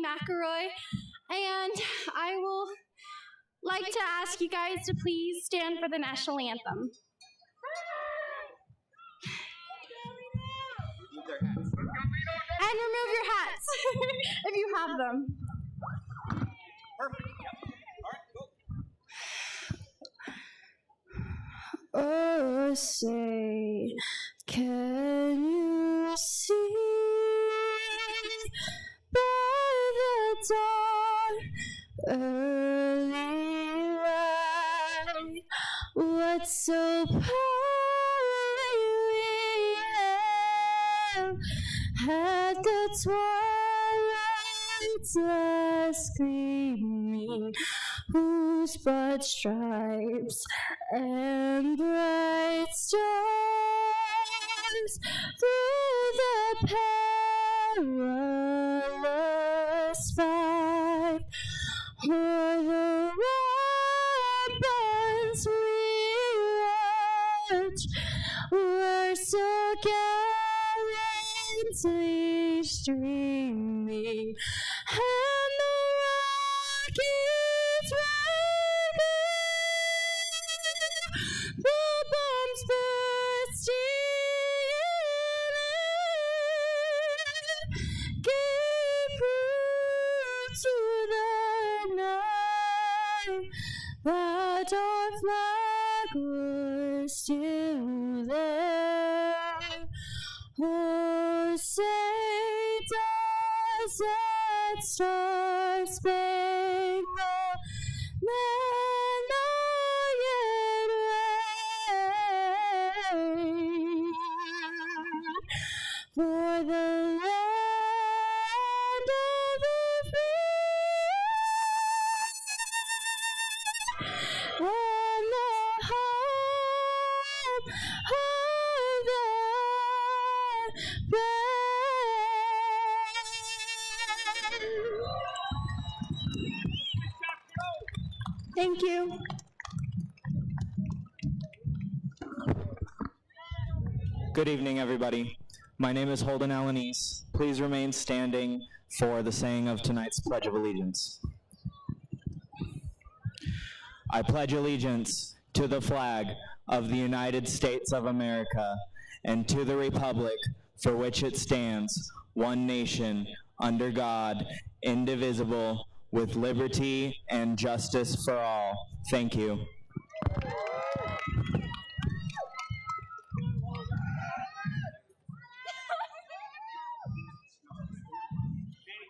McElroy, and I will like to ask you guys to please stand for the national anthem. And remove your hats if you have them. Perfect. Yep. All right, go. Oh, say, can you see by the dawn early light what so at the twilight's last gleaming, whose broad stripes and bright stars through the perilous fight o'er the rampants we watch were so gallantly streaming, and the rockets rising, the bombs bursting in, gave proof to the night that our flag was still there. Oh, say does that star-spangled banner yet wave for the land of the free and the hope of the brave. Thank you. Good evening, everybody. My name is Holden Alanese. Please remain standing for the saying of tonight's Pledge of Allegiance. I pledge allegiance to the flag of the United States of America and to the republic for which it stands, one nation, under God, indivisible, with liberty and justice for all. Thank you.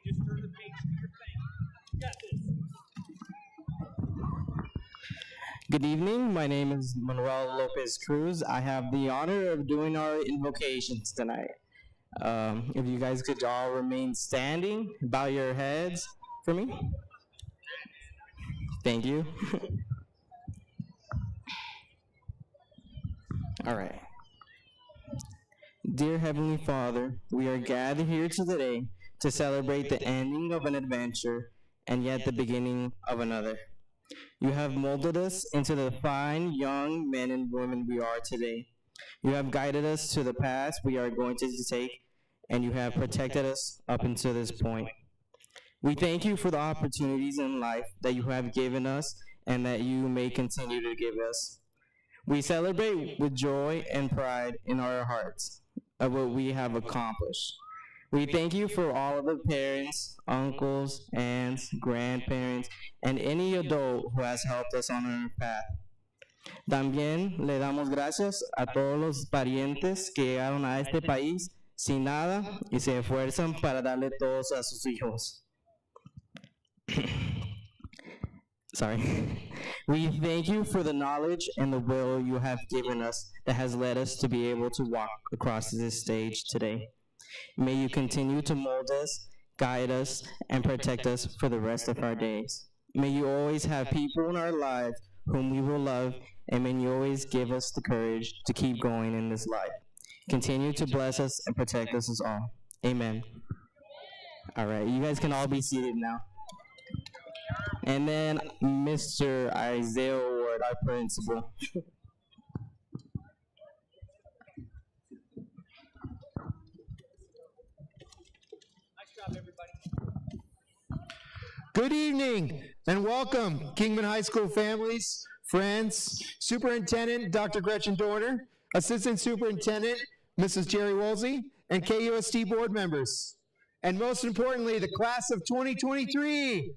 Just turn the page to your thing. You got this. Good evening. My name is Manuel Lopez Cruz. I have the honor of doing our invocations tonight. If you guys could all remain standing, bow your heads for me. Thank you. All right. Dear Heavenly Father, we are gathered here today to celebrate the ending of an adventure and yet the beginning of another. You have molded us into the fine young men and women we are today. You have guided us to the path we are going to take, and you have protected us up until this point. We thank you for the opportunities in life that you have given us and that you may continue to give us. We celebrate with joy and pride in our hearts of what we have accomplished. We thank you for all of the parents, uncles, aunts, grandparents, and any adult who has helped us on our path. También le damos gracias a todos los parientes que llegaron a este país sin nada y se esfuerzan para darle todos a sus hijos. Sorry. We thank you for the knowledge and the will you have given us that has led us to be able to walk across this stage today. May you continue to mold us, guide us, and protect us for the rest of our days. May you always have people in our lives whom we will love, and may you always give us the courage to keep going in this life. Continue to bless us and protect us all. Amen. All right, you guys can all be seated now. And then Mr. Isaiah Ward, our principal. Nice job, everybody. Good evening and welcome, Kingman High School families, friends, Superintendent Dr. Gretchen Dorner, Assistant Superintendent Mrs. Jerry Woolsey, and KUST board members. And most importantly, the class of 2023.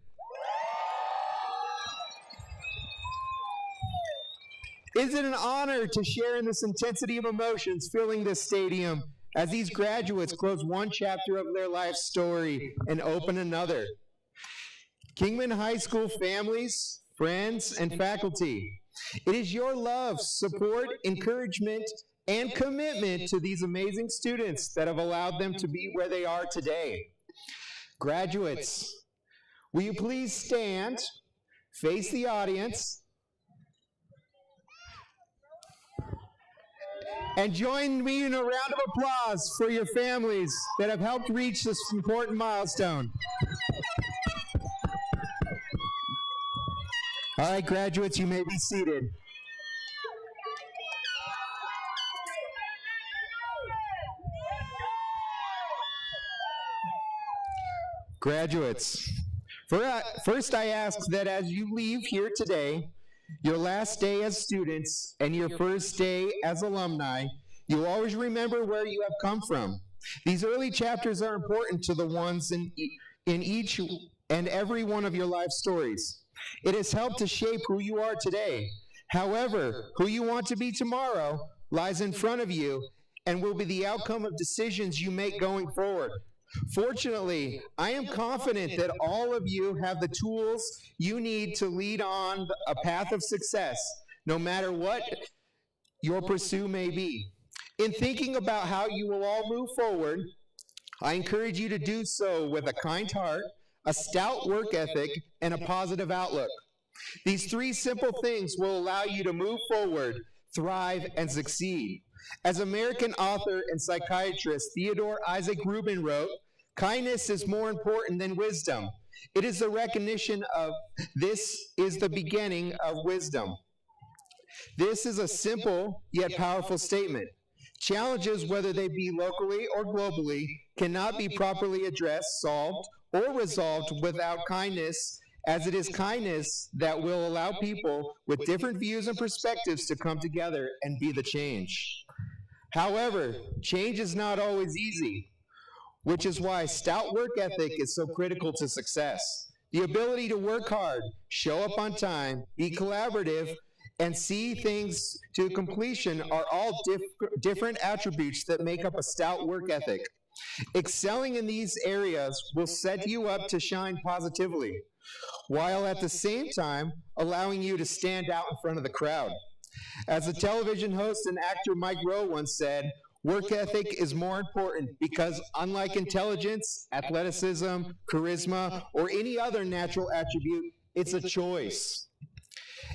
Is it an honor to share in this intensity of emotions filling this stadium as these graduates close one chapter of their life story and open another? Kingman High School families, friends, and faculty, it is your love, support, encouragement, and commitment to these amazing students that have allowed them to be where they are today. Graduates, will you please stand, face the audience, and join me in a round of applause for your families that have helped reach this important milestone. All right, graduates, you may be seated. Graduates, first I ask that as you leave here today, your last day as students and your first day as alumni, you always remember where you have come from. These early chapters are important to the ones in each and every one of your life stories. It has helped to shape who you are today. However, who you want to be tomorrow lies in front of you and will be the outcome of decisions you make going forward. Fortunately, I am confident that all of you have the tools you need to lead on a path of success, no matter what your pursuit may be. In thinking about how you will all move forward, I encourage you to do so with a kind heart, a stout work ethic, and a positive outlook. These three simple things will allow you to move forward, thrive, and succeed. As American author and psychiatrist Theodore Isaac Rubin wrote, kindness is more important than wisdom. It is the recognition of this is the beginning of wisdom. This is a simple yet powerful statement. Challenges, whether they be locally or globally, cannot be properly addressed, solved, or resolved without kindness, as it is kindness that will allow people with different views and perspectives to come together and be the change. However, change is not always easy, which is why stout work ethic is so critical to success. The ability to work hard, show up on time, be collaborative, and see things to completion are all different attributes that make up a stout work ethic. Excelling in these areas will set you up to shine positively, while at the same time allowing you to stand out in front of the crowd. As the television host and actor Mike Rowe once said, work ethic is more important because unlike intelligence, athleticism, charisma, or any other natural attribute, it's a choice.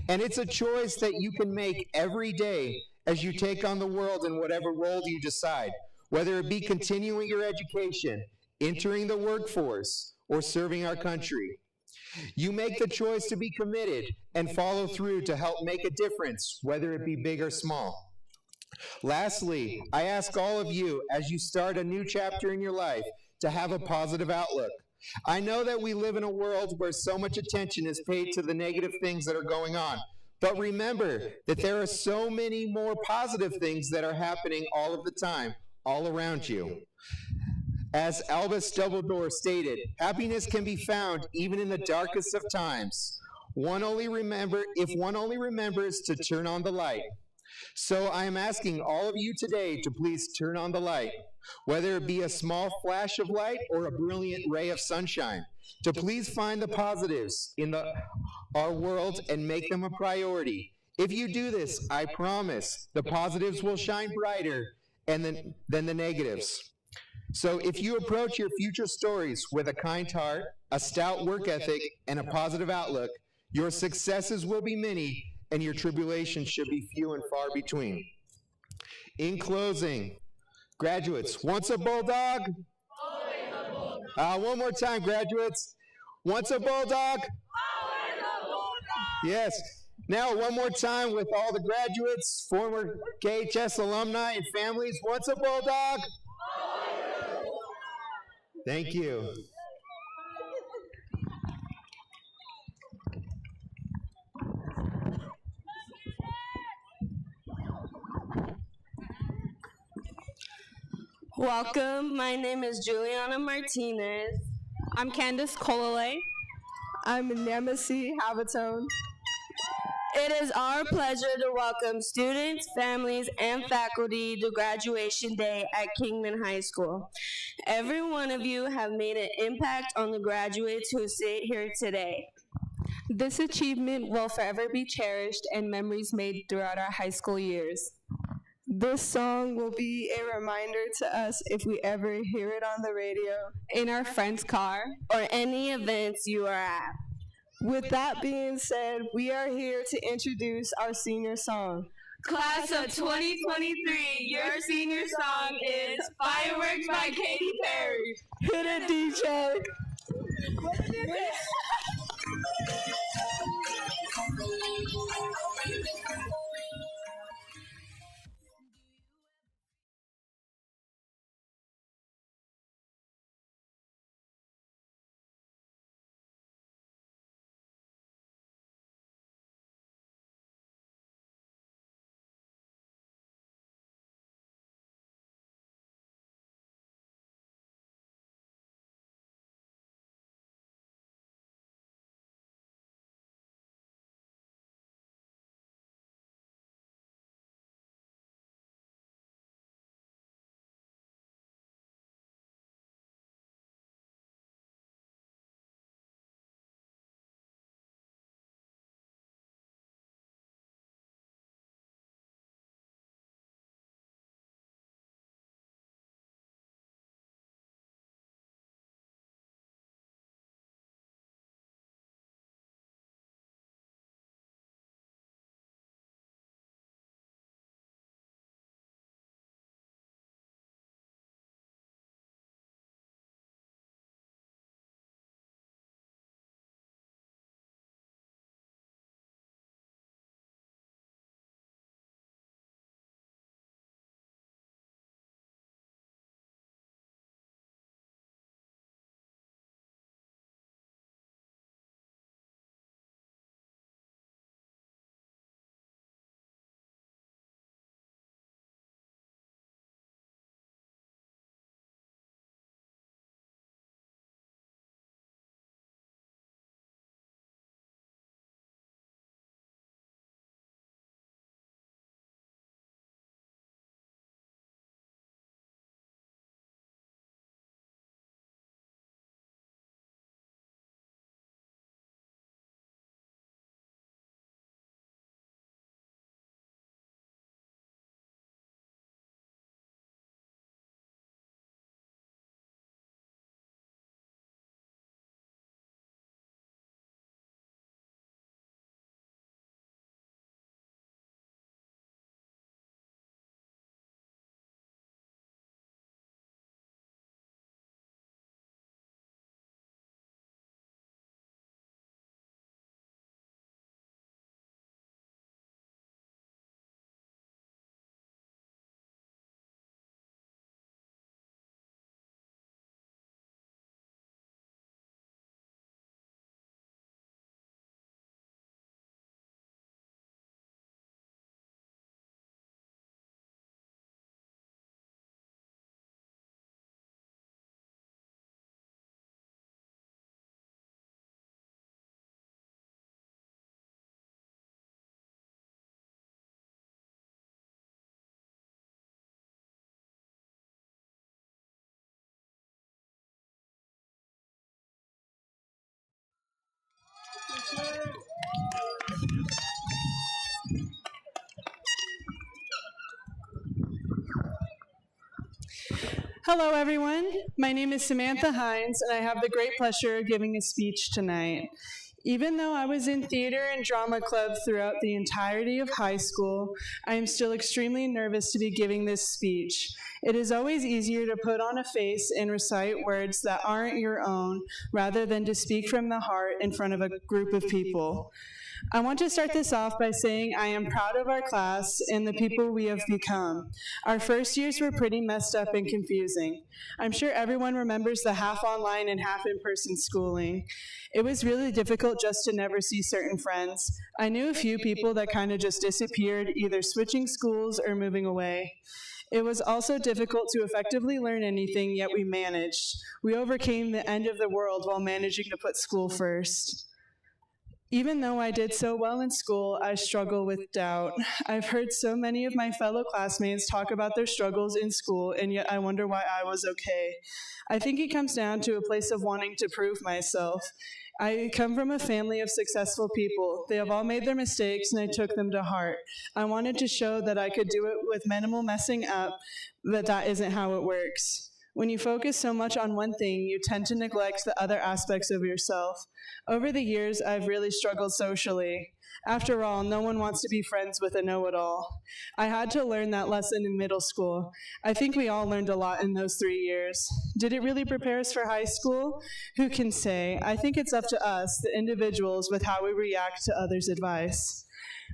And it's a choice that you can make every day as you take on the world in whatever role you decide, whether it be continuing your education, entering the workforce, or serving our country. You make the choice to be committed and follow through to help make a difference, whether it be big or small. Lastly, I ask all of you, as you start a new chapter in your life, to have a positive outlook. I know that we live in a world where so much attention is paid to the negative things that are going on, but remember that there are so many more positive things that are happening all of the time, all around you. As Albus Dumbledore stated, happiness can be found even in the darkest of times. If one only remembers to turn on the light. So I am asking all of you today to please turn on the light, whether it be a small flash of light or a brilliant ray of sunshine, to please find the positives in our world and make them a priority. If you do this, I promise the positives will shine brighter than the negatives. So if you approach your future stories with a kind heart, a stout work ethic, and a positive outlook, your successes will be many and your tribulations should be few and far between. In closing, graduates, once a bulldog? Always a bulldog. One more time, graduates. Once a bulldog? Always a bulldog. Yes. Now, one more time with all the graduates, former KHS alumni and families. Once a bulldog? Always a bulldog. Thank you. Welcome, my name is Juliana Martinez. I'm Candace Colale. I'm Nemesi Havatone. It is our pleasure to welcome students, families, and faculty to graduation day at Kingman High School. Every one of you have made an impact on the graduates who sit here today. This achievement will forever be cherished and memories made throughout our high school years. This song will be a reminder to us if we ever hear it on the radio, In our friend's car, or any events you are at. With that being said, we are here to introduce our senior song. Class of 2023, your senior song is Fireworks by Katy Perry. Hit it, DJ! Hello, everyone. My name is Samantha Hines, and I have the great pleasure of giving a speech tonight. Even though I was in theater and drama club throughout the entirety of high school, I am still extremely nervous to be giving this speech. It is always easier to put on a face and recite words that aren't your own, rather than to speak from the heart in front of a group of people. I want to start this off by saying I am proud of our class and the people we have become. Our first years were pretty messed up and confusing. I'm sure everyone remembers the half online and half in-person schooling. It was really difficult just to never see certain friends. I knew a few people that kind of just disappeared, either switching schools or moving away. It was also difficult to effectively learn anything, yet we managed. We overcame the end of the world while managing to put school first. Even though I did so well in school, I struggle with doubt. I've heard so many of my fellow classmates talk about their struggles in school, and yet I wonder why I was okay. I think it comes down to a place of wanting to prove myself. I come from a family of successful people. They have all made their mistakes, and I took them to heart. I wanted to show that I could do it with minimal messing up, but that isn't how it works. When you focus so much on one thing, you tend to neglect the other aspects of yourself. Over the years, I've really struggled socially. After all, no one wants to be friends with a know-it-all. I had to learn that lesson in middle school. I think we all learned a lot in those 3 years. Did it really prepare us for high school? Who can say? I think it's up to us, the individuals, with how we react to others' advice.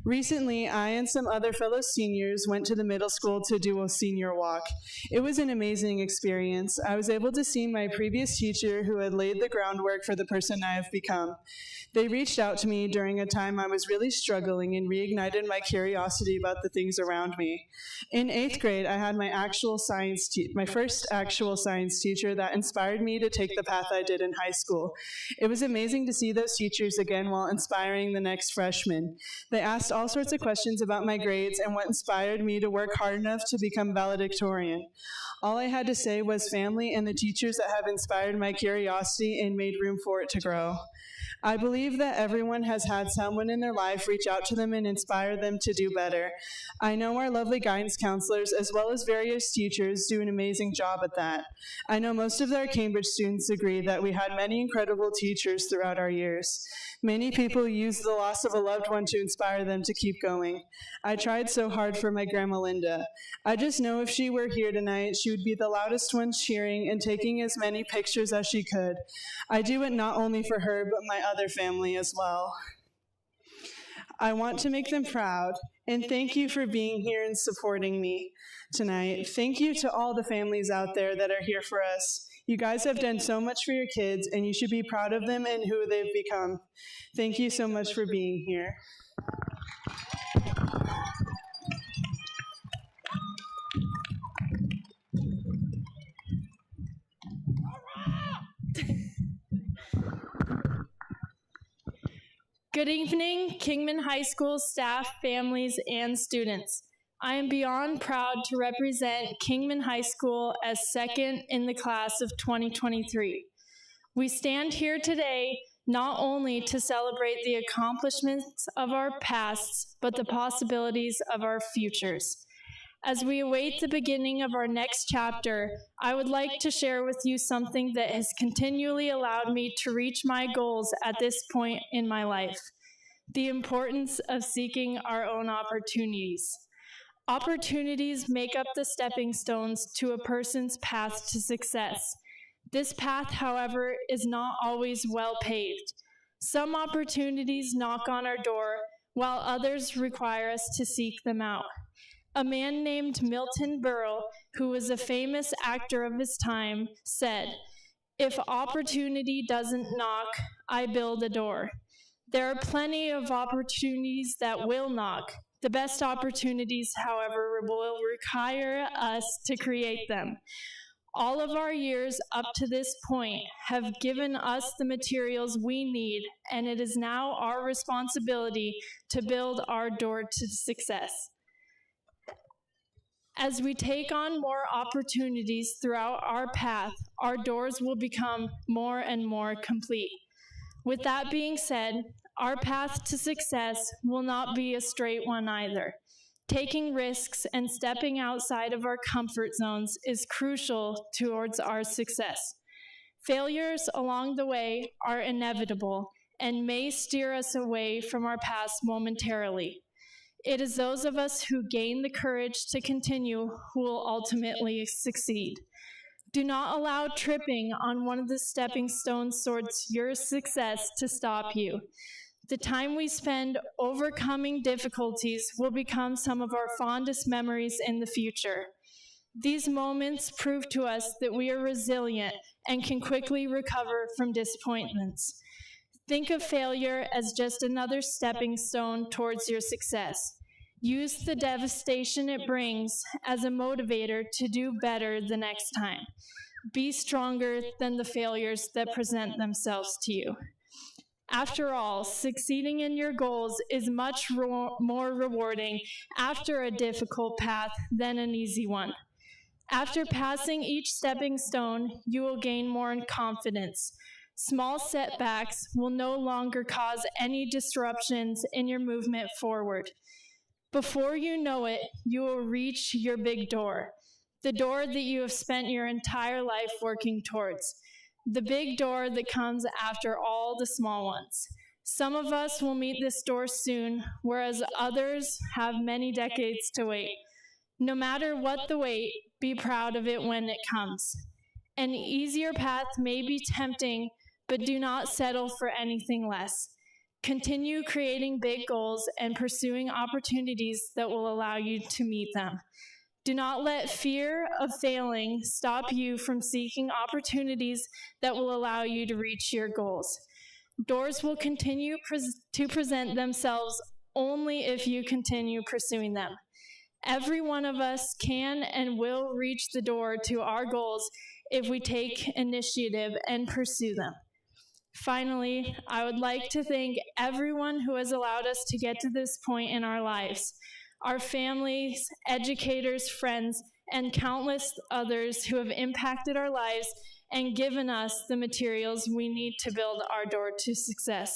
Recently, I and some other fellow seniors went to the middle school to do a senior walk. It was an amazing experience. I was able to see my previous teacher who had laid the groundwork for the person I have become. They reached out to me during a time I was really struggling and reignited my curiosity about the things around me. In 8th grade, I had my first actual science teacher that inspired me to take the path I did in high school. It was amazing to see those teachers again while inspiring the next freshmen. They asked all sorts of questions about my grades and what inspired me to work hard enough to become valedictorian. All I had to say was family and the teachers that have inspired my curiosity and made room for it to grow. I believe that everyone has had someone in their life reach out to them and inspire them to do better. I know our lovely guidance counselors, as well as various teachers, do an amazing job at that. I know most of our Cambridge students agree that we had many incredible teachers throughout our years. Many people use the loss of a loved one to inspire them to keep going. I tried so hard for my Grandma Linda. I just know if she were here tonight, she would be the loudest one cheering and taking as many pictures as she could. I do it not only for her, but my other family as well. I want to make them proud, and thank you for being here and supporting me tonight. Thank you to all the families out there that are here for us. You guys have done so much for your kids, and you should be proud of them and who they've become. Thank you so much for being here. Good evening, Kingman High School staff, families, and students. I am beyond proud to represent Kingman High School as second in the class of 2023. We stand here today not only to celebrate the accomplishments of our pasts, but the possibilities of our futures. As we await the beginning of our next chapter, I would like to share with you something that has continually allowed me to reach my goals at this point in my life: the importance of seeking our own opportunities. Opportunities make up the stepping stones to a person's path to success. This path, however, is not always well paved. Some opportunities knock on our door, while others require us to seek them out. A man named Milton Berle, who was a famous actor of his time, said, "If opportunity doesn't knock, I build a door." There are plenty of opportunities that will knock. The best opportunities, however, will require us to create them. All of our years up to this point have given us the materials we need, and it is now our responsibility to build our door to success. As we take on more opportunities throughout our path, our doors will become more and more complete. With that being said, our path to success will not be a straight one either. Taking risks and stepping outside of our comfort zones is crucial towards our success. Failures along the way are inevitable and may steer us away from our paths momentarily. It is those of us who gain the courage to continue who will ultimately succeed. Do not allow tripping on one of the stepping stones towards your success to stop you. The time we spend overcoming difficulties will become some of our fondest memories in the future. These moments prove to us that we are resilient and can quickly recover from disappointments. Think of failure as just another stepping stone towards your success. Use the devastation it brings as a motivator to do better the next time. Be stronger than the failures that present themselves to you. After all, succeeding in your goals is much more rewarding after a difficult path than an easy one. After passing each stepping stone, you will gain more confidence. Small setbacks will no longer cause any disruptions in your movement forward. Before you know it, you will reach your big door, the door that you have spent your entire life working towards, the big door that comes after all the small ones. Some of us will meet this door soon, whereas others have many decades to wait. No matter what the wait, be proud of it when it comes. An easier path may be tempting, but do not settle for anything less. Continue creating big goals and pursuing opportunities that will allow you to meet them. Do not let fear of failing stop you from seeking opportunities that will allow you to reach your goals. Doors will continue to present themselves only if you continue pursuing them. Every one of us can and will reach the door to our goals if we take initiative and pursue them. Finally, I would like to thank everyone who has allowed us to get to this point in our lives. Our families, educators, friends, and countless others who have impacted our lives and given us the materials we need to build our door to success.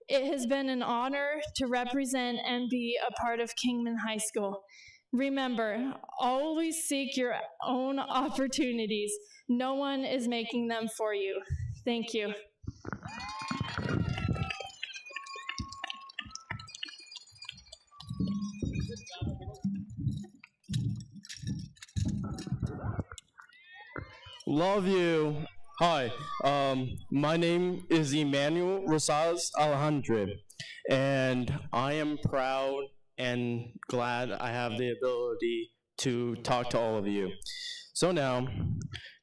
It has been an honor to represent and be a part of Kingman High School. Remember, always seek your own opportunities. No one is making them for you. Thank you. Love you. Hi, my name is Emmanuel Rosales Alejandro, and I am proud and glad I have the ability to talk to all of you. So now,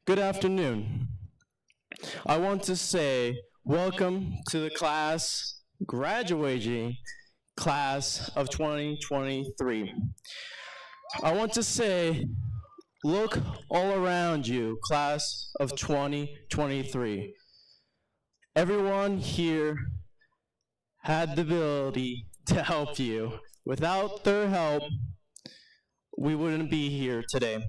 good afternoon. I want to say welcome to the graduating class of 2023. I want to say, look all around you, class of 2023. Everyone here had the ability to help you. Without their help, we wouldn't be here today.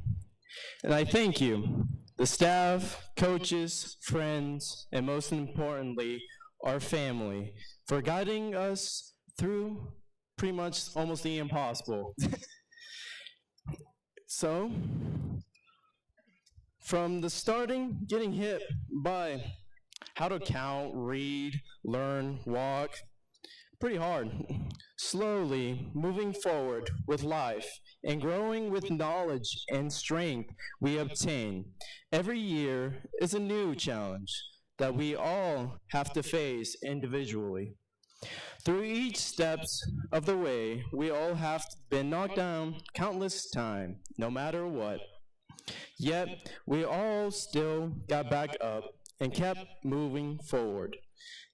And I thank you, the staff, coaches, friends, and most importantly, our family, for guiding us through pretty much almost the impossible. So, from the starting, getting hit by how to count, read, learn, walk, pretty hard. Slowly moving forward with life and growing with knowledge and strength we obtain. Every year is a new challenge that we all have to face individually. Through each steps of the way, we all have been knocked down countless times, no matter what. Yet, we all still got back up and kept moving forward.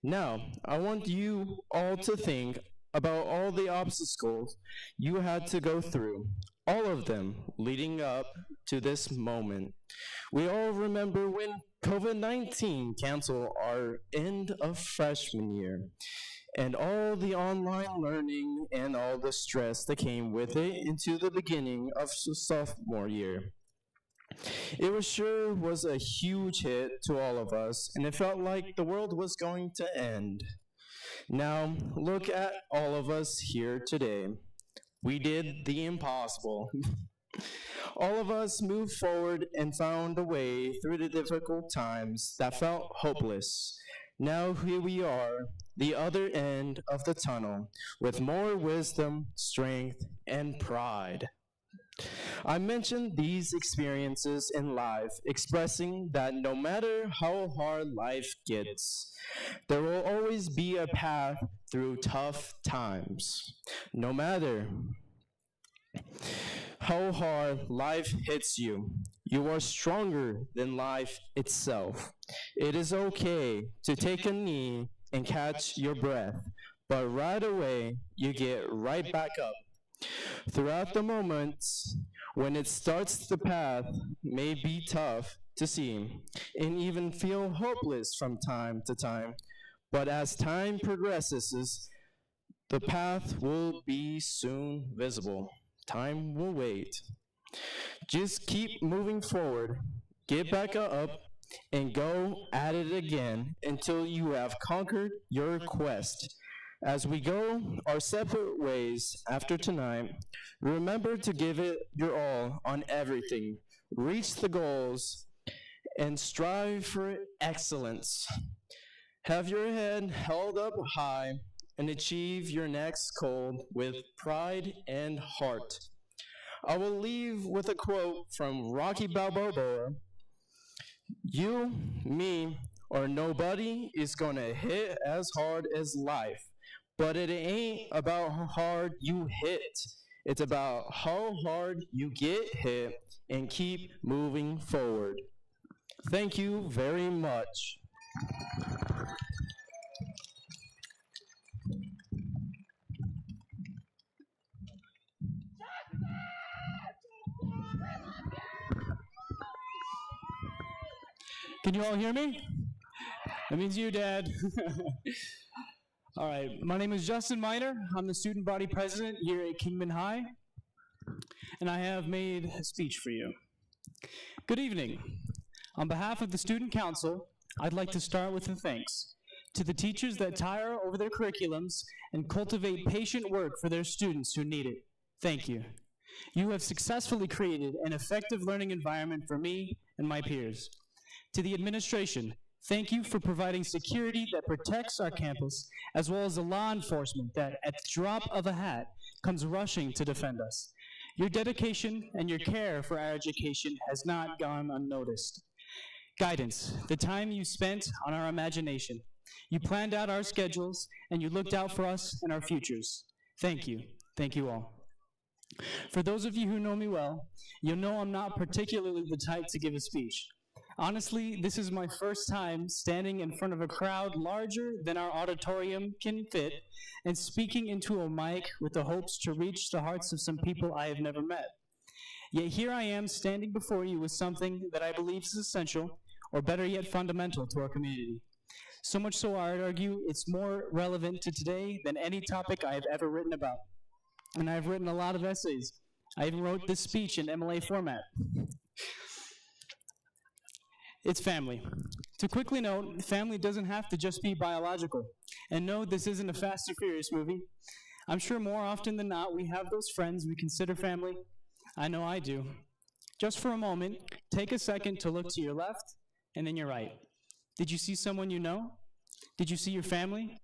Now, I want you all to think about all the obstacles you had to go through, all of them leading up to this moment. We all remember when COVID-19 canceled our end of freshman year, and all the online learning and all the stress that came with it into the beginning of sophomore year. It was a huge hit to all of us, and it felt like the world was going to end. Now, look at all of us here today. We did the impossible. All of us moved forward and found a way through the difficult times that felt hopeless. Now here we are, the other end of the tunnel, with more wisdom, strength, and pride. I mentioned these experiences in life, expressing that no matter how hard life gets, there will always be a path through tough times. No matter how hard life hits you, you are stronger than life itself. It is okay to take a knee and catch your breath, but right away you get right back up. Throughout the moments when it starts, the path may be tough to see and even feel hopeless from time to time. But as time progresses, the path will be soon visible. Time will wait. Just keep moving forward, get back up, and go at it again until you have conquered your quest. As we go our separate ways after tonight, remember to give it your all on everything. Reach the goals and strive for excellence. Have your head held up high and achieve your next goal with pride and heart. I will leave with a quote from Rocky Balboa. You, me, or nobody is gonna hit as hard as life. But it ain't about how hard you hit. It's about how hard you get hit and keep moving forward. Thank you very much. Can you all hear me? That means you, Dad. All right, my name is Justin Miner. I'm the student body president here at Kingman High, and I have made a speech for you. Good evening. On behalf of the Student Council, I'd like to start with a thanks to the teachers that tire over their curriculums and cultivate patient work for their students who need it. Thank you. You have successfully created an effective learning environment for me and my peers. To the administration, thank you for providing security that protects our campus, as well as the law enforcement that, at the drop of a hat, comes rushing to defend us. Your dedication and your care for our education has not gone unnoticed. Guidance, the time you spent on our imagination. You planned out our schedules, and you looked out for us and our futures. Thank you. Thank you all. For those of you who know me well, you'll know I'm not particularly the type to give a speech. Honestly, this is my first time standing in front of a crowd larger than our auditorium can fit and speaking into a mic with the hopes to reach the hearts of some people I have never met. Yet here I am standing before you with something that I believe is essential, or better yet, fundamental to our community. So much so I would argue it's more relevant to today than any topic I have ever written about. And I've written a lot of essays. I even wrote this speech in MLA format. It's family. To quickly note, family doesn't have to just be biological. And no, this isn't a Fast and Furious movie. I'm sure more often than not, we have those friends we consider family. I know I do. Just for a moment, take a second to look to your left and then your right. Did you see someone you know? Did you see your family?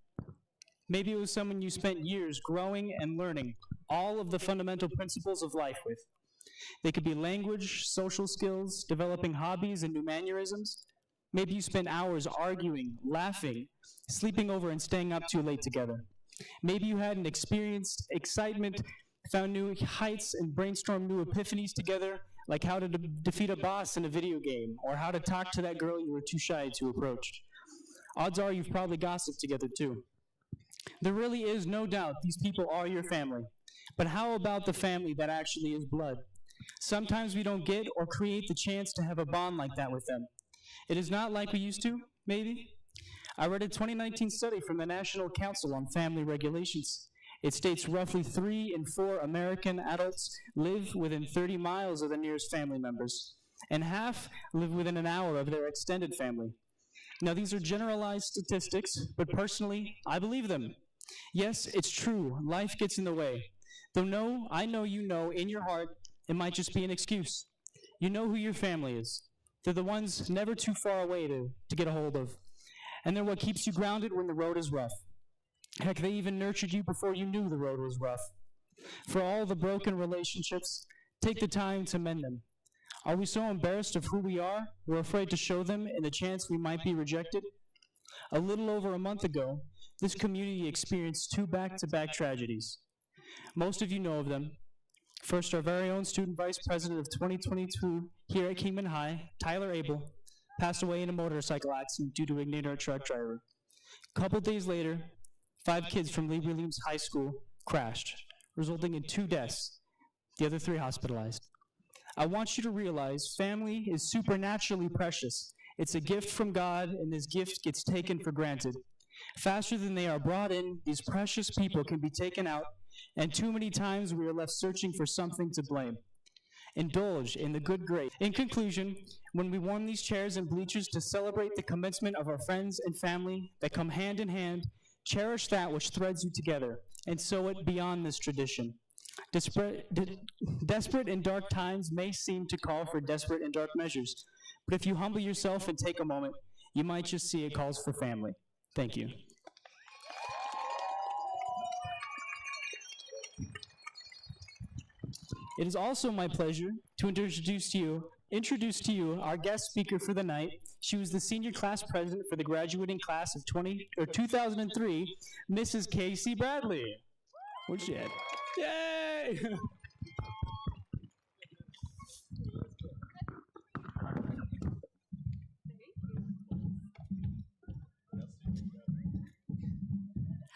Maybe it was someone you spent years growing and learning all of the fundamental principles of life with. They could be language, social skills, developing hobbies and new mannerisms. Maybe you spent hours arguing, laughing, sleeping over and staying up too late together. Maybe you had an experienced excitement, found new heights and brainstormed new epiphanies together, like how to defeat a boss in a video game, or how to talk to that girl you were too shy to approach. Odds are you've probably gossiped together too. There really is no doubt these people are your family. But how about the family that actually is blood? Sometimes we don't get or create the chance to have a bond like that with them. It is not like we used to, maybe. I read a 2019 study from the National Council on Family Regulations. It states roughly 3 in 4 American adults live within 30 miles of their nearest family members, and half live within an hour of their extended family. Now, these are generalized statistics, but personally, I believe them. Yes, it's true, life gets in the way. Though no, I know you know in your heart it might just be an excuse. You know who your family is. They're the ones never too far away to get a hold of. And they're what keeps you grounded when the road is rough. Heck, they even nurtured you before you knew the road was rough. For all the broken relationships, take the time to mend them. Are we so embarrassed of who we are, we're afraid to show them in the chance we might be rejected? A little over a month ago, this community experienced 2 back-to-back tragedies. Most of you know of them. First, our very own student vice president of 2022 here at Kingman High, Tyler Abel, passed away in a motorcycle accident due to an ignorant truck driver. A couple days later, 5 kids from Lee Williams High School crashed, resulting in 2 deaths, the other 3 hospitalized. I want you to realize family is supernaturally precious. It's a gift from God, and this gift gets taken for granted. Faster than they are brought in, these precious people can be taken out, and too many times we are left searching for something to blame. Indulge in the good grace. In conclusion, when we warm these chairs and bleachers to celebrate the commencement of our friends and family that come hand in hand, cherish that which threads you together, and sow it beyond this tradition. Desperate and dark times may seem to call for desperate and dark measures, but if you humble yourself and take a moment, you might just see it calls for family. Thank you. It is also my pleasure to introduce to you our guest speaker for the night. She was the senior class president for the graduating class of 2003, Mrs. Casey Bradley. Where's she at? Yay!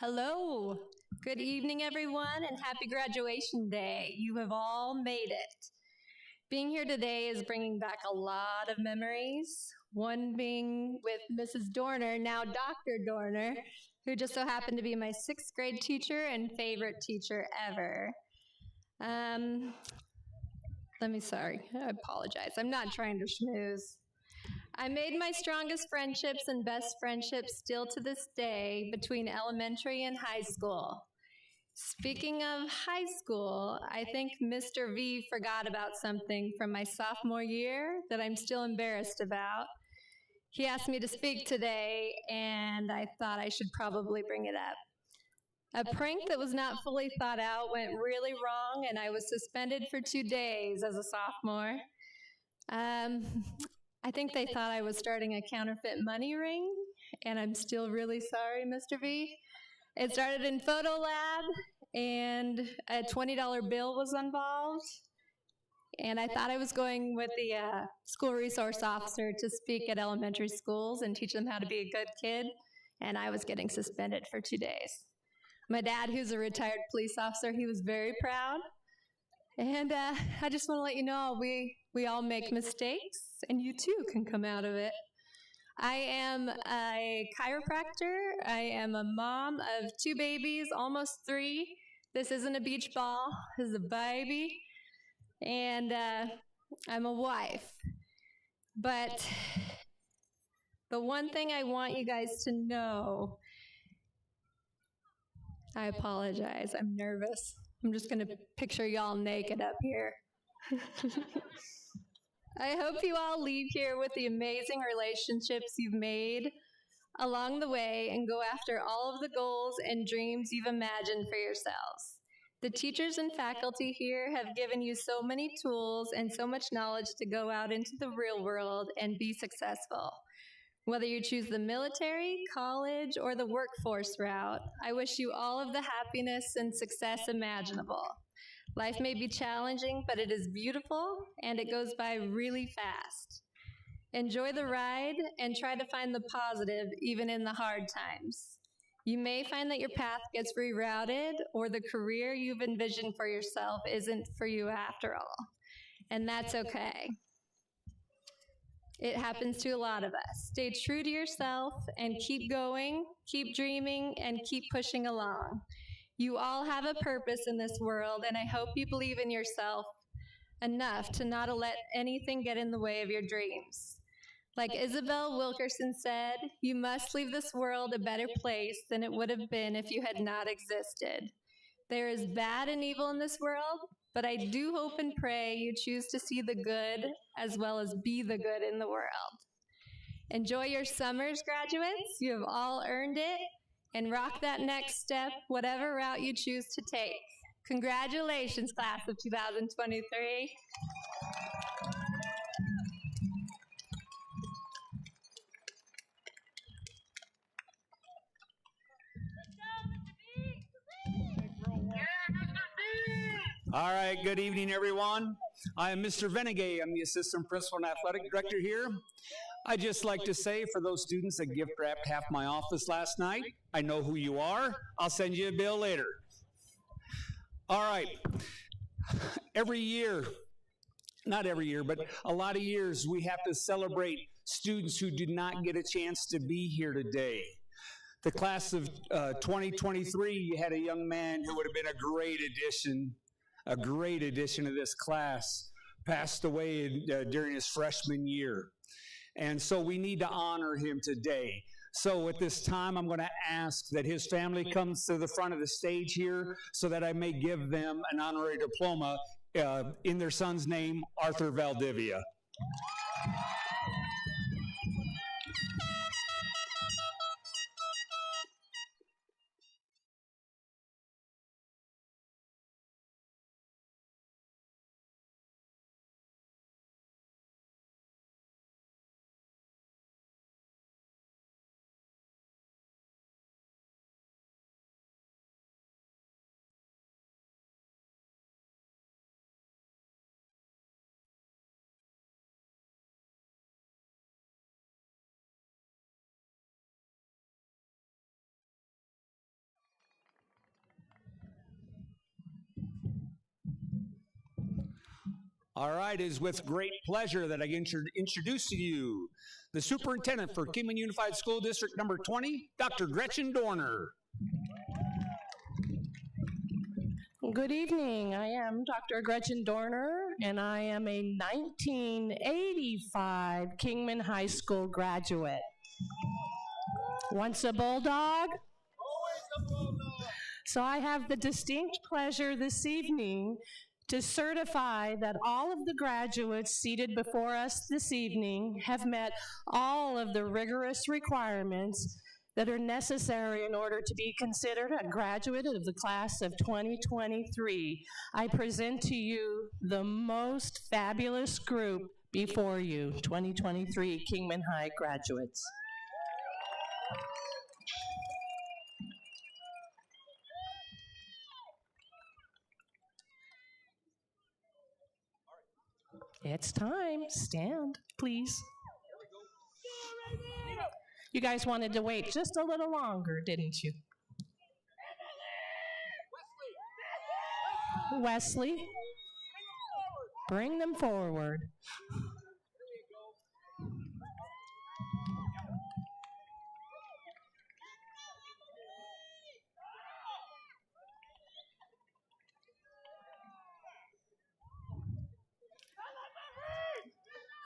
Hello. Good evening, everyone, and happy graduation day. You have all made it. Being here today is bringing back a lot of memories, one being with Mrs. Dorner, now Dr. Dorner, who just so happened to be my 6th grade teacher and favorite teacher ever. I apologize. I'm not trying to schmooze. I made my strongest friendships and best friendships still to this day between elementary and high school. Speaking of high school, I think Mr. V forgot about something from my sophomore year that I'm still embarrassed about. He asked me to speak today, and I thought I should probably bring it up. A prank that was not fully thought out went really wrong, and I was suspended for 2 days as a sophomore. I think they thought I was starting a counterfeit money ring, and I'm still really sorry, Mr. V. It started in photo lab, and a $20 bill was involved. And I thought I was going with the school resource officer to speak at elementary schools and teach them how to be a good kid, and I was getting suspended for 2 days. My dad, who's a retired police officer, he was very proud. And I just want to let you know, we all make mistakes, and you too can come out of it. I am a chiropractor. I am a mom of 2 babies, almost 3. This isn't a beach ball. This is a baby. And I'm a wife. But the one thing I want you guys to know, I apologize. I'm nervous. I'm just going to picture y'all naked up here. I hope you all leave here with the amazing relationships you've made along the way and go after all of the goals and dreams you've imagined for yourselves. The teachers and faculty here have given you so many tools and so much knowledge to go out into the real world and be successful. Whether you choose the military, college, or the workforce route, I wish you all of the happiness and success imaginable. Life may be challenging, but it is beautiful, and it goes by really fast. Enjoy the ride and try to find the positive even in the hard times. You may find that your path gets rerouted, or the career you've envisioned for yourself isn't for you after all, and that's okay. It happens to a lot of us. Stay true to yourself and keep going, keep dreaming, and keep pushing along. You all have a purpose in this world, and I hope you believe in yourself enough to not let anything get in the way of your dreams. Like Isabel Wilkerson said, you must leave this world a better place than it would have been if you had not existed. There is bad and evil in this world, but I do hope and pray you choose to see the good as well as be the good in the world. Enjoy your summers, graduates. You have all earned it. And rock that next step, whatever route you choose to take. Congratulations, class of 2023. All right, good evening, everyone. I am Mr. Venegay. I'm the assistant principal and athletic director here. I'd just like to say, for those students that gift wrapped half my office last night, I know who you are. I'll send you a bill later. All right. Every year, not every year, but a lot of years, we have to celebrate students who did not get a chance to be here today. The class of 2023, you had a young man who would have been a great addition to this class, passed away during his freshman year. And so we need to honor him today. So at this time, I'm going to ask that his family comes to the front of the stage here so that I may give them an honorary diploma in their son's name, Arthur Valdivia. All right, it is with great pleasure that I introduce to you the Superintendent for Kingman Unified School District number 20, Dr. Gretchen Dorner. Good evening. I am Dr. Gretchen Dorner, and I am a 1985 Kingman High School graduate. Once a Bulldog? Always a Bulldog. So I have the distinct pleasure this evening to certify that all of the graduates seated before us this evening have met all of the rigorous requirements that are necessary in order to be considered a graduate of the class of 2023. I present to you the most fabulous group before you, 2023 Kingman High graduates. It's time. Stand, please. You guys wanted to wait just a little longer, didn't you? Wesley, bring them forward.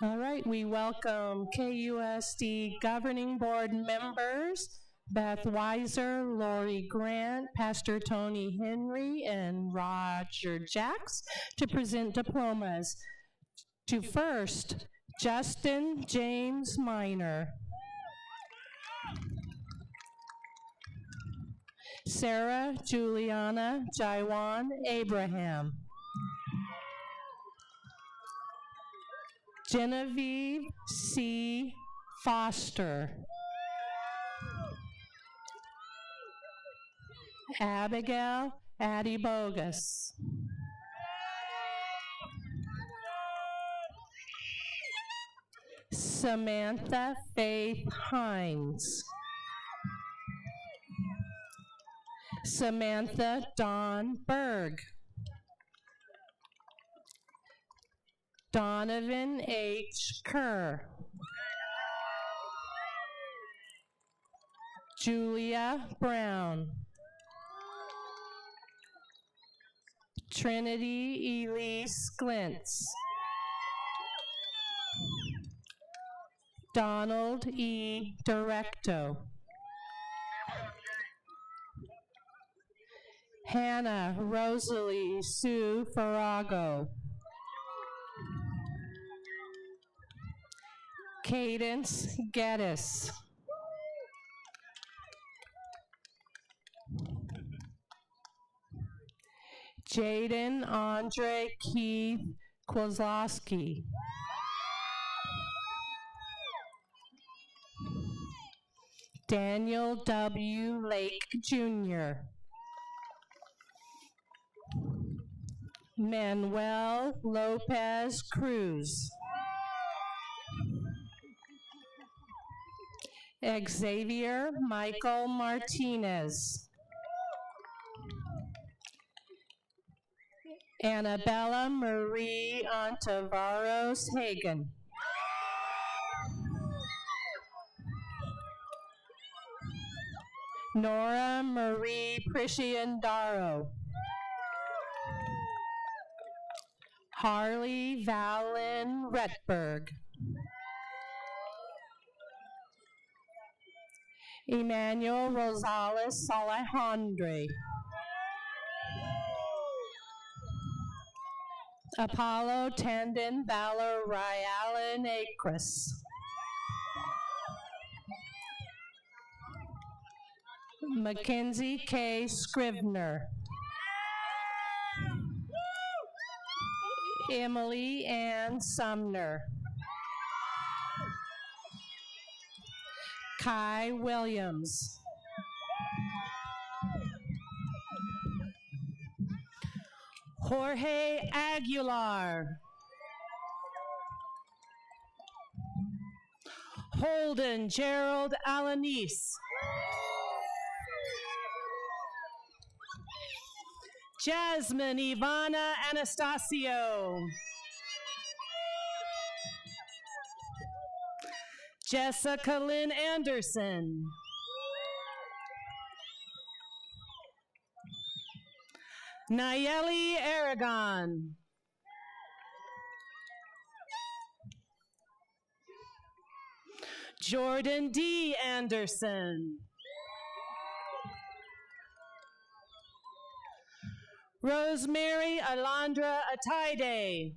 All right, we welcome KUSD Governing Board members, Beth Weiser, Lori Grant, Pastor Tony Henry, and Roger Jacks to present diplomas. To first, Justin James Minor. Sarah Juliana Jaiwan Abraham. Genevieve C. Foster. Abigail Addie Bogus. Samantha Faith Hines. Samantha Dawn Berg. Donovan H. Kerr. Julia Brown. Trinity Elise Glintz. Donald E. Directo. Hannah Rosalie Sue Farrago. Cadence Geddes. Jaden Andre Keith Kozlowski. Daniel W. Lake Jr. Manuel Lopez Cruz. Xavier Michael Martinez. Annabella Marie Ontiveros Hagen. Nora Marie Prisciandaro. Harley Valen Retberg. Emmanuel Rosales Alejandre. Apollo Tandon Valor Ryalan Acris. Mackenzie K. Scrivener. Emily Ann Sumner. Kai Williams. Jorge Aguilar. Holden Gerald Alanis. Jasmine Ivana Anastasio. Jessica Lynn Anderson. Nayeli Aragon. Jordan D. Anderson. Rosemary Alondra Ataide.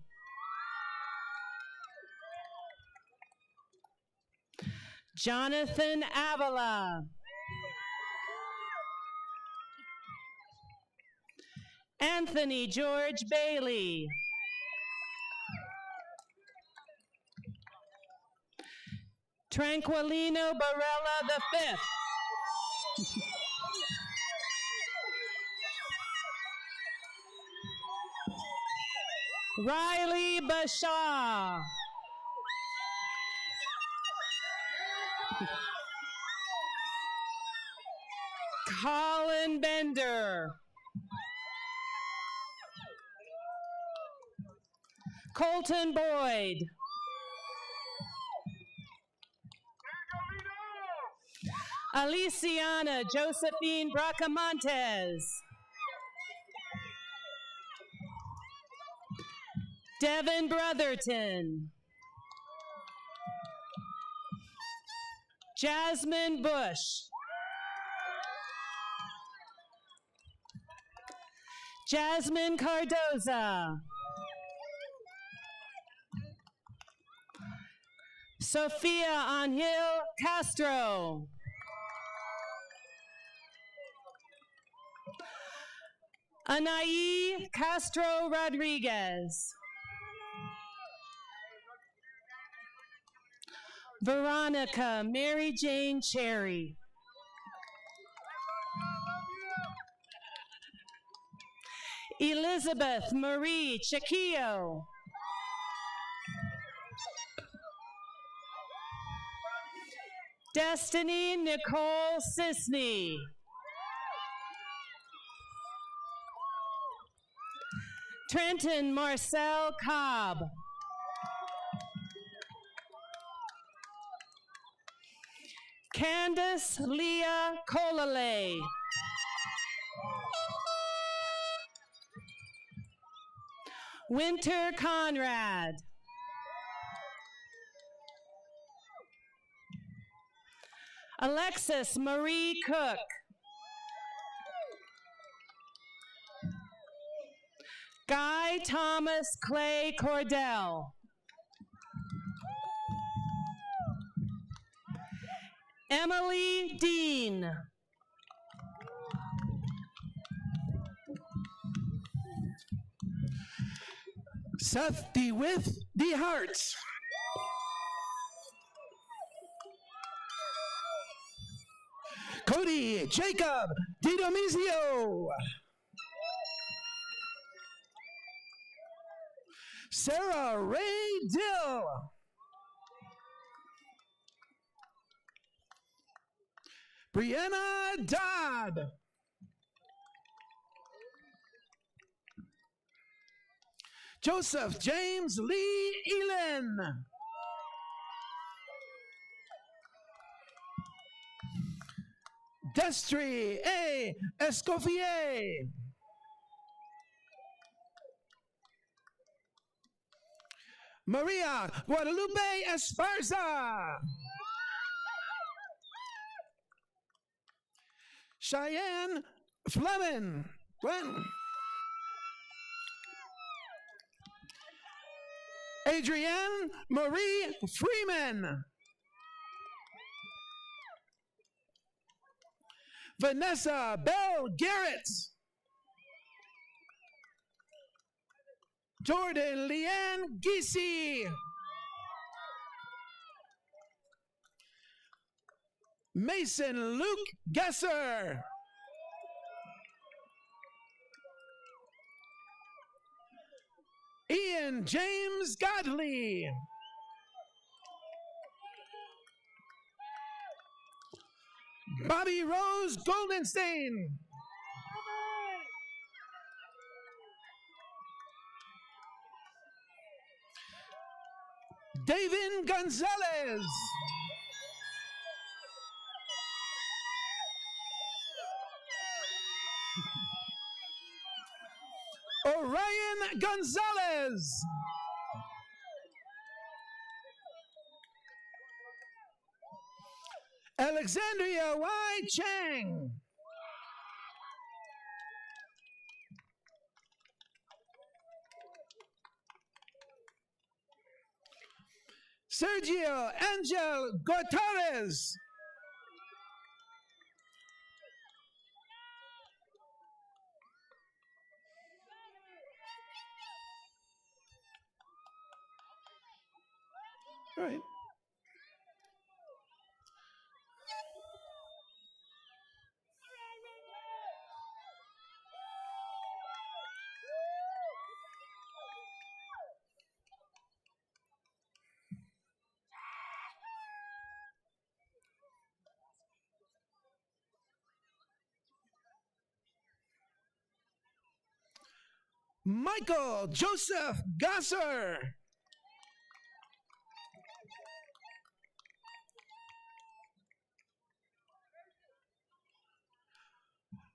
Jonathan Avila. Anthony George Bailey. Tranquilino Barella V. Riley Bashaw. Colin Bender. Colton Boyd. Aliciana Josephine Bracamontes. Devin Brotherton. Jasmine Bush. Jasmine Cardoza. Sofia Angel Castro. Anaí Castro Rodriguez. Veronica Mary Jane Cherry. Elizabeth Marie Chiquillo. Destiny Nicole Sisney. Trenton Marcel Cobb. Candace Leah Colale. Winter Conrad. Alexis Marie Cook. Guy Thomas Clay Cordell. Emily Dean. Seth D. with the Hearts. Cody Jacob DiDomizio. Sarah Ray Dill. Brianna Dodd. Joseph James Lee Elin. Destry A. Escoffier. Maria Guadalupe Esparza. Cheyenne Fleming. Adrienne Marie Freeman. Vanessa Bell Garrett. Jordan Leanne Giese. Mason Luke Gesser. Ian James Godley. Bobby Rose Goldenstein. David Gonzalez. Orion Gonzalez. Alexandria Y. Chang. Sergio Angel Guterres. All right. Michael Joseph Gasser.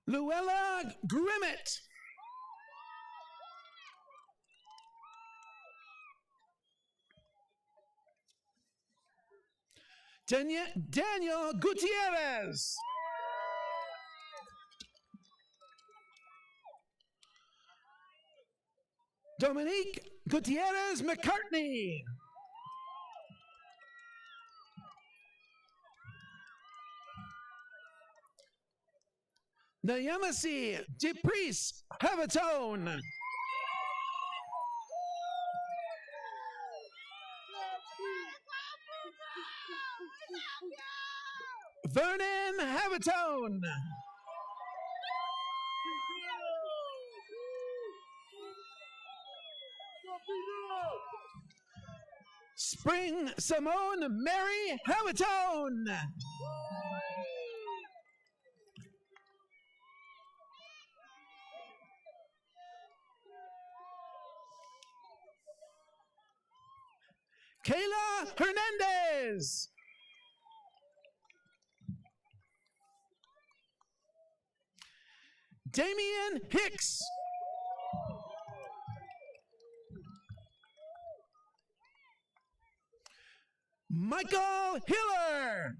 Luella Grimmett. Daniel Gutierrez. Dominique Gutierrez McCartney. Nayamasi DePriest Havatone. Vernon Havatone. Spring Simone Mary Havatone. Kayla Hernandez. Damian Hicks. Michael Hiller.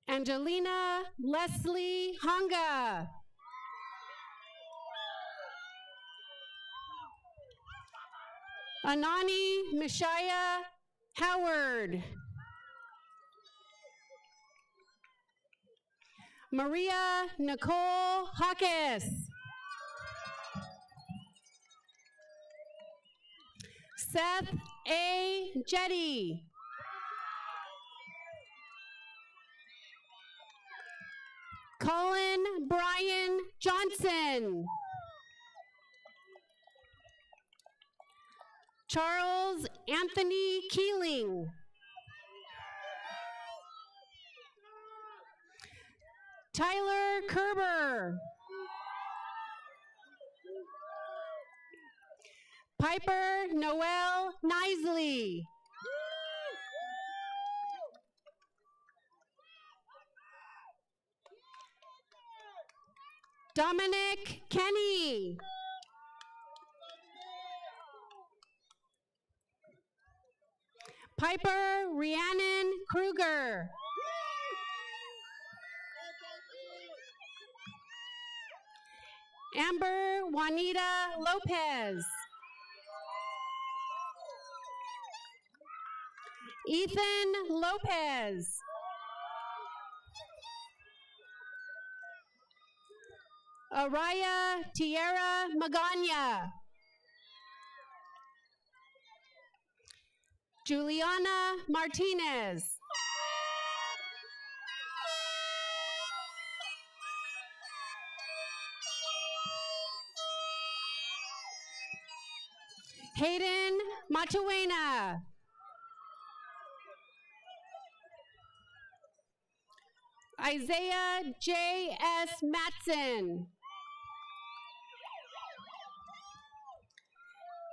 Angelina Leslie Honga. Anani Mishaya Howard. Maria Nicole Hawkes. Seth A. Jetty. Colin Brian Johnson. Charles Anthony Keeling. Tyler Kerber. Piper Noel Nisley. Dominic Kenny. Piper Rhiannon Kruger. Amber Juanita Lopez. Ethan Lopez. Araya Tierra Magana. Juliana Martinez. Hayden Matuena. Isaiah J.S. Matson.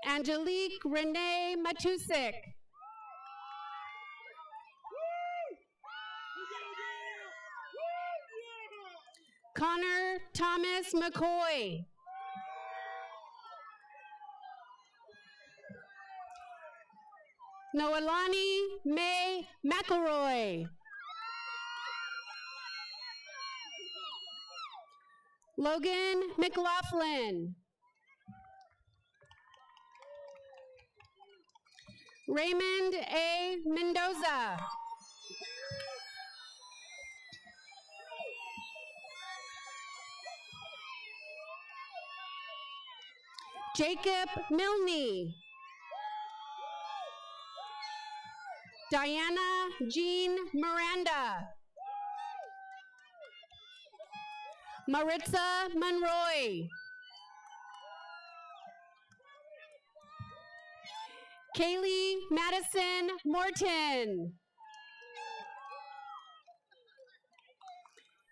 Angelique Renee Matusik. Connor Thomas McCoy. Noelani May McElroy. Logan McLaughlin. Raymond A. Mendoza. Jacob Milne. Diana Jean Miranda. Maritza Monroy. Kaylee Madison Morton.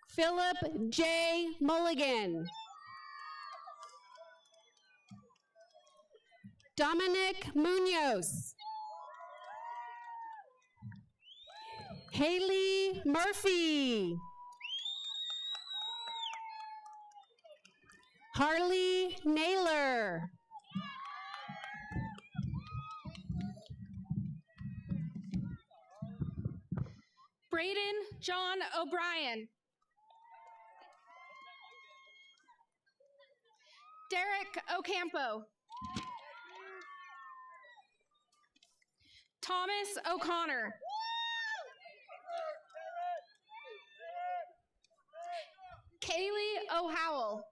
Philip J. Mulligan. Dominic Munoz. Haley Murphy. Harley Naylor. Braden John O'Brien. Derek Ocampo. Thomas O'Connor. Kaylee O'Howell.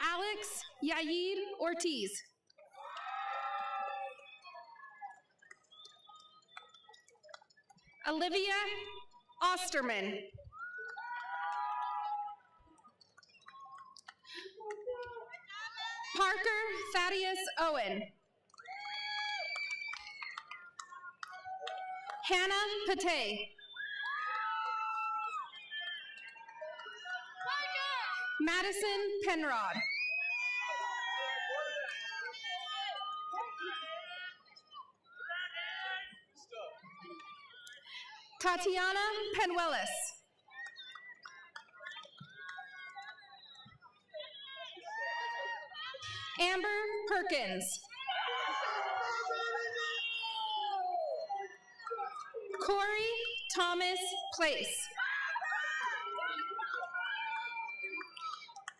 Alex Yair Ortiz. Olivia Osterman. Parker Thaddeus Owen. Hannah Pate. Madison Penrod. Tatiana Penuelis. Amber Perkins. Corey Thomas Place.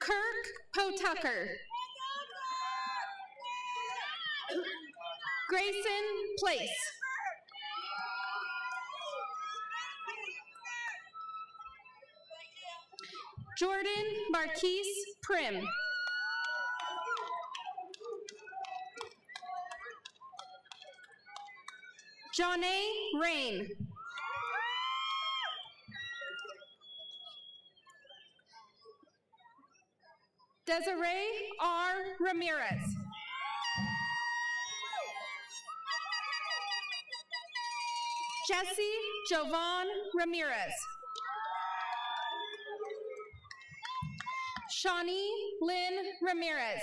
Kirk Potucker. Grayson Place. Jordan Marquise Prim. Johnny Rain. Desiree R. Ramirez. Jesse Jovan Ramirez. Shawnee Lynn Ramirez.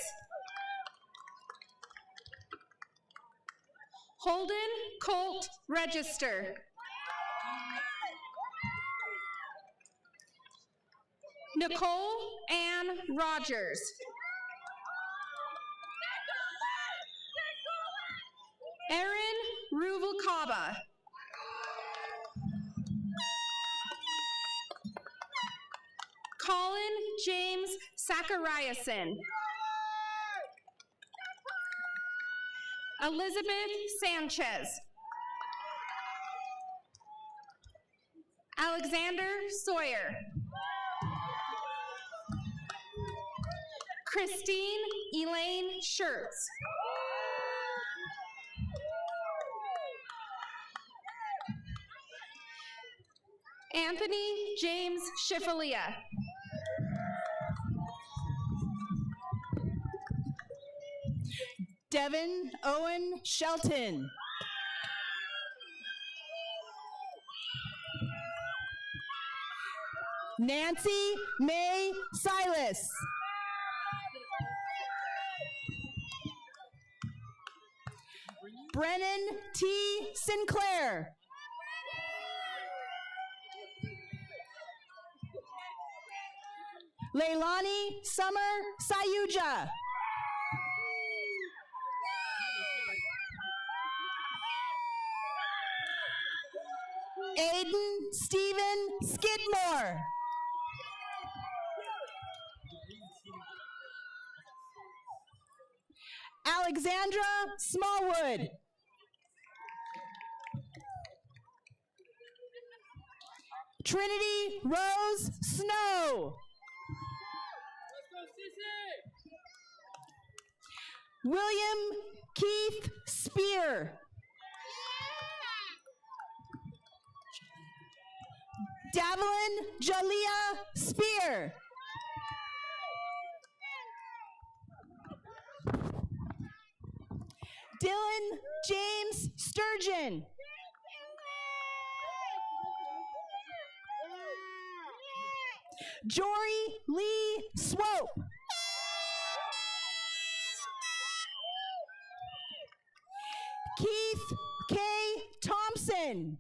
Holden Colt Register. Nicole Ann Rogers. Erin Ruvalcaba. Colin James Zachariason. Elizabeth Sanchez. Alexander Sawyer. Christine Elaine Schertz. Anthony James Schifalia. Devin Owen Shelton. Nancy May Silas. Brennan T. Sinclair. Leilani Summer Sayuja. Aiden Stephen Skidmore. Alexandra Smallwood. Trinity Rose Snow. William Keith Spear. Davelin Jalea Spear. Dylan James Sturgeon. Jory Lee Swope. Keith K. Thompson.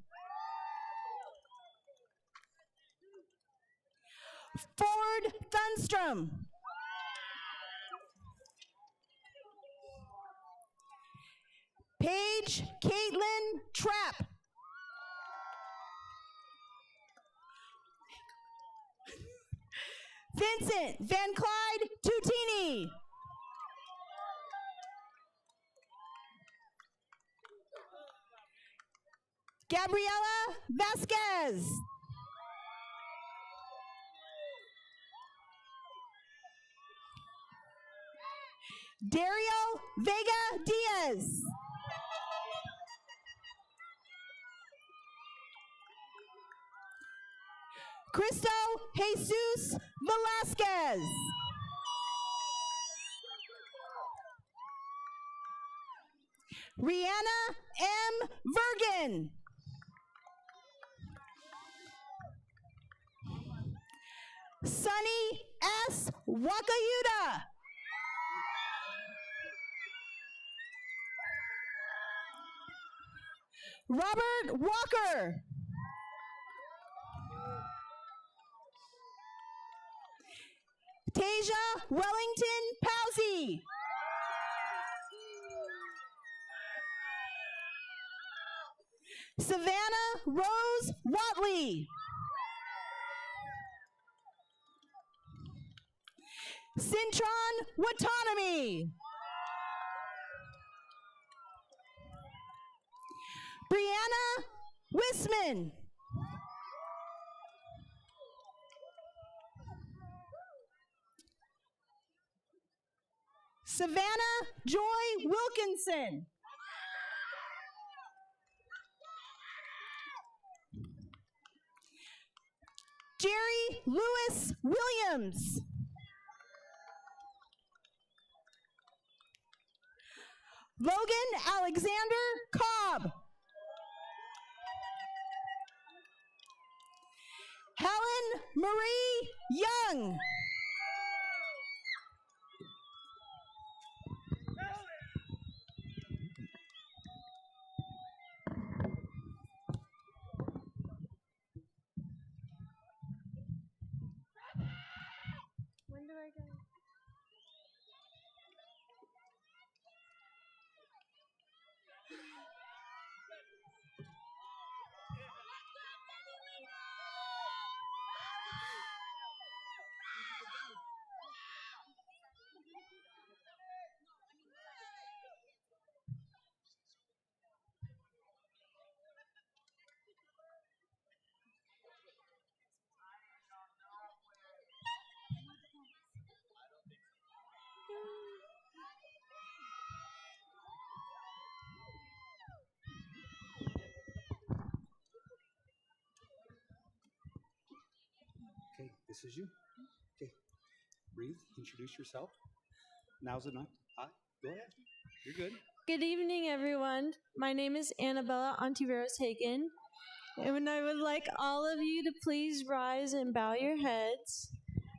Ford Thunstrom. Paige Caitlin Trapp. Vincent Van Clyde Tutini. Gabriela Vasquez. Dario Vega Diaz. Cristo Jesus Velasquez. Rihanna M. Vergen. Sunny S. Wakayuda. Robert Walker. Tasia Wellington Powsey. Savannah Rose Watley. Cintron Watanomy. Brianna Wisman. Savannah Joy Wilkinson. Jerry Lewis Williams. Logan Alexander Cobb. Marie Young. When do I go? Okay, this is you. Okay, breathe, introduce yourself. Now's the night. Hi, go ahead. You're good. Good evening, everyone. My name is Annabella Ontiveros Hagen, and I would like all of you to please rise and bow your heads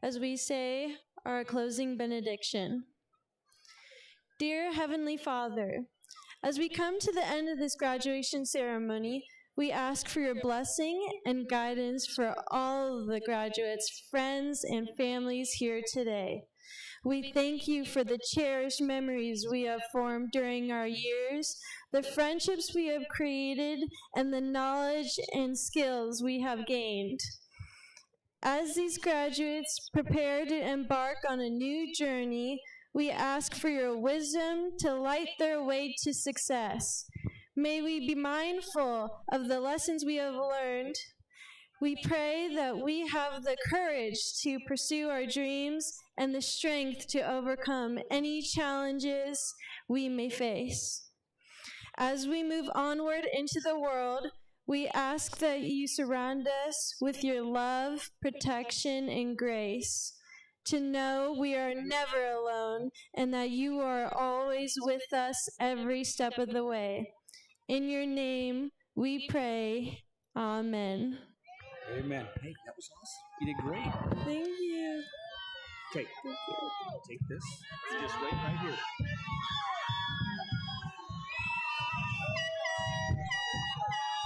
as we say our closing benediction. Dear Heavenly Father, as we come to the end of this graduation ceremony, we ask for your blessing and guidance for all of the graduates, friends, and families here today. We thank you for the cherished memories we have formed during our years, the friendships we have created, and the knowledge and skills we have gained. As these graduates prepare to embark on a new journey, we ask for your wisdom to light their way to success. May we be mindful of the lessons we have learned. We pray that we have the courage to pursue our dreams and the strength to overcome any challenges we may face. As we move onward into the world, we ask that you surround us with your love, protection, and grace, to know we are never alone and that you are always with us every step of the way. In your name, we pray. Amen. Amen. Hey, that was awesome. You did great. Thank you. Okay, take this. Just wait right here.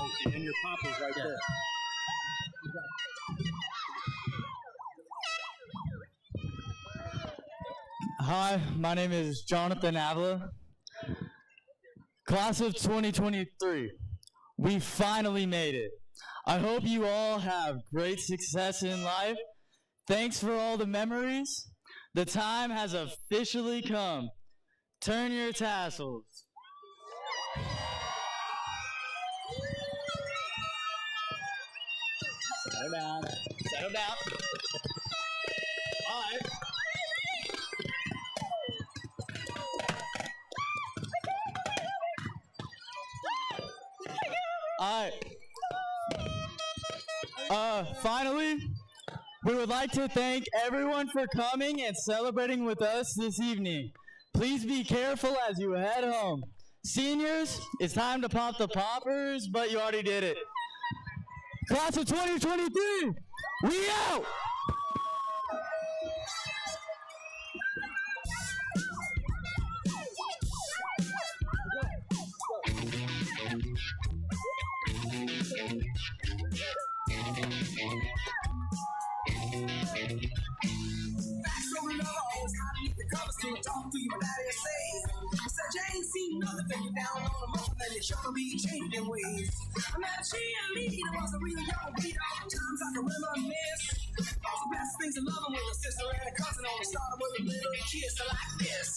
Okay, and your papa's right there. Hi, my name is Jonathan Avila. Class of 2023, we finally made it. I hope you all have great success in life. Thanks for all the memories. The time has officially come. Turn your tassels. Settle down. Settle down. All right. Finally, we would like to thank everyone for coming and celebrating with us this evening. Please be careful as you head home. Seniors, it's time to pop the poppers, but you already did it. Class of 2023, we out! Talk to you, my daddy say. Said you ain't seen nothing, take you down on the mountain, and you sure be changing ways. I met a cheerleader, was a real young beat, all the times I can reminisce. All the best things in loving with a sister and a cousin, only started with a little kiss like this.